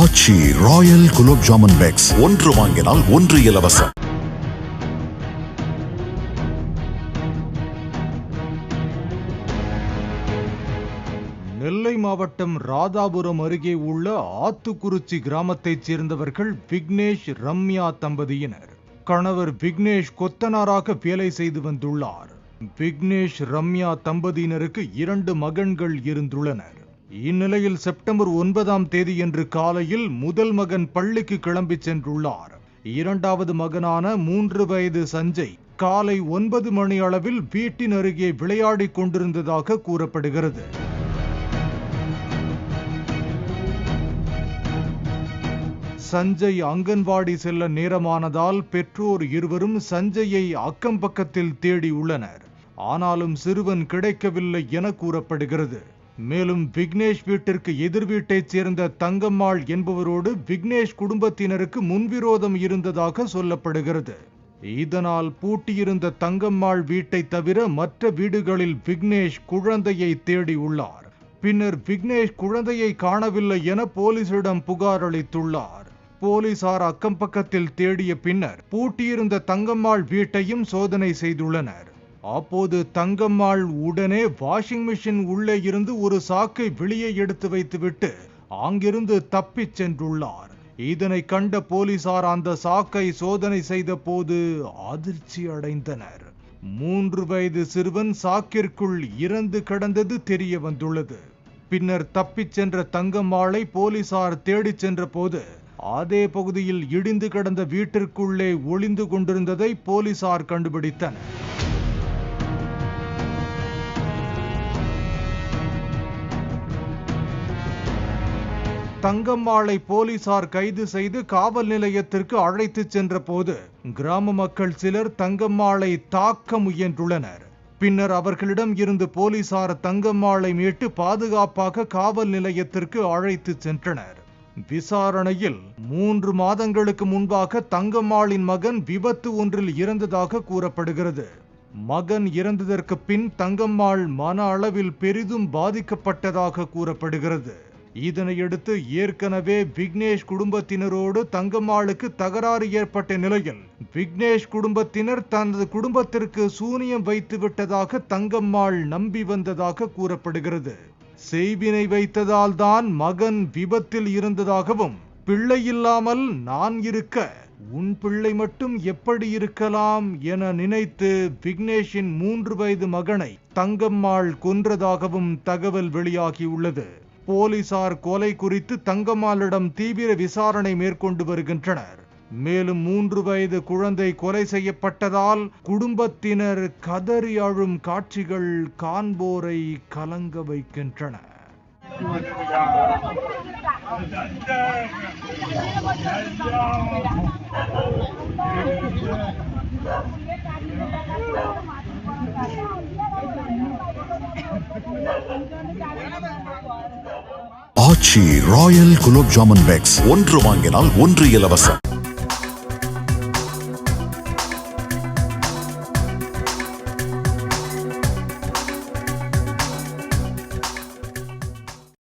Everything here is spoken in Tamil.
ஆச்சி ராயல் குலோப் ஜாமுன் பேக்ஸ் ஒன்று வாங்கினால் ஒன்று இலவசம். நெல்லை மாவட்டம் ராதாபுரம் அருகே உள்ள ஆத்துக்குறிச்சி கிராமத்தைச் சேர்ந்தவர்கள் விக்னேஷ் ரம்யா தம்பதியினர். கணவர் விக்னேஷ் கொத்தனாராக வேலை செய்து வந்துள்ளார். விக்னேஷ் ரம்யா தம்பதியினருக்கு 2 மகன்கள் இருந்துள்ளனர். இந்நிலையில் செப்டம்பர் 9ஆம் தேதியன்று காலையில் முதல் மகன் பள்ளிக்கு கிளம்பி சென்றுள்ளார். இரண்டாவது மகனான 3 வயது சஞ்சய் காலை 9 மணி அளவில் வீட்டின் அருகே விளையாடிக் கொண்டிருந்ததாக கூறப்படுகிறது. சஞ்சய் அங்கன்வாடி செல்ல நேரமானதால் பெற்றோர் இருவரும் சஞ்சயை அக்கம் பக்கத்தில் தேடி உள்ளனர். ஆனாலும் சிறுவன் கிடைக்கவில்லை என கூறப்படுகிறது. மேலும் விக்னேஷ் வீட்டிற்கு எதிர் வீட்டைச் சேர்ந்த தங்கம்மாள் என்பவரோடு விக்னேஷ் குடும்பத்தினருக்கு முன்விரோதம் இருந்ததாக சொல்லப்படுகிறது. இதனால் பூட்டியிருந்த தங்கம்மாள் வீட்டை தவிர மற்ற வீடுகளில் விக்னேஷ் குழந்தையை தேடி உள்ளார். பின்னர் விக்னேஷ் குழந்தையை காணவில்லை என போலீசிடம் புகார் அளித்துள்ளார். போலீசார் அக்கம் பக்கத்தில் தேடிய பின்னர் பூட்டியிருந்த தங்கம்மாள் வீட்டையும் சோதனை செய்துள்ளனர். அப்போது தங்கம்மாள் உடனே வாஷிங் மிஷின் உள்ளே இருந்து ஒரு சாக்கை வெளியே எடுத்து வைத்துவிட்டு அங்கிருந்து தப்பிச் சென்றுள்ளார். இதனை கண்ட போலீசார் அந்த சாக்கை சோதனை செய்த போது அதிர்ச்சி அடைந்தனர். 3 வயது சிறுவன் சாக்கிற்குள் இறந்து கிடந்தது தெரிய வந்துள்ளது. பின்னர் தப்பிச் சென்ற தங்கம்மாளை போலீசார் தேடிச் சென்ற போது அதே பகுதியில் இடிந்து கிடந்த வீட்டிற்குள்ளே ஒளிந்து கொண்டிருந்ததை போலீசார் கண்டுபிடித்தனர். தங்கம்மாளை போலீசார் கைது செய்து காவல் நிலையத்திற்கு அழைத்துச் சென்ற போது கிராம மக்கள் சிலர் தங்கம்மாளை தாக்க முயன்றுள்ளனர். பின்னர் அவர்களிடம் இருந்து போலீசார் தங்கம்மாளை மீட்டு பாதுகாப்பாக காவல் நிலையத்திற்கு அழைத்துச் சென்றனர். விசாரணையில் 3 மாதங்களுக்கு முன்பாக தங்கம்மாளின் மகன் விபத்து ஒன்றில் இறந்ததாக கூறப்படுகிறது. மகன் இறந்ததற்கு பின் தங்கம்மாள் மன அளவில் பெரிதும் பாதிக்கப்பட்டதாக கூறப்படுகிறது. இதனையடுத்து ஏற்கனவே விக்னேஷ் குடும்பத்தினரோடு தங்கம்மாளுக்கு தகராறு ஏற்பட்ட நிலையில் விக்னேஷ் குடும்பத்தினர் தனது குடும்பத்திற்கு சூனியம் வைத்து விட்டதாக தங்கம்மாள் நம்பி வந்ததாக கூறப்படுகிறது. செய்வினை வைத்ததால் தான் மகன் விபத்தில் இருந்ததாகவும், பிள்ளை இல்லாமல் நான் இருக்க உன் பிள்ளை மட்டும் எப்படி இருக்கலாம் என நினைத்து விக்னேஷின் 3 வயது மகனை தங்கம்மாள் கொன்றதாகவும் தகவல் வெளியாகியுள்ளது. போலீசார் கொலை குறித்து தங்கம்மாளிடம் தீவிர விசாரணை மேற்கொண்டு வருகின்றனர். மேலும் 3 வயது குழந்தை கொலை செய்யப்பட்டதால் குடும்பத்தினர் கதறி அழும் காட்சிகள் காண்போரை கலங்க வைக்கின்றன. ஆச்சி ராயல் குலோப் ஜாமுன் பேக்ஸ் ஒன்று வாங்கினால் ஒன்று இலவசம்.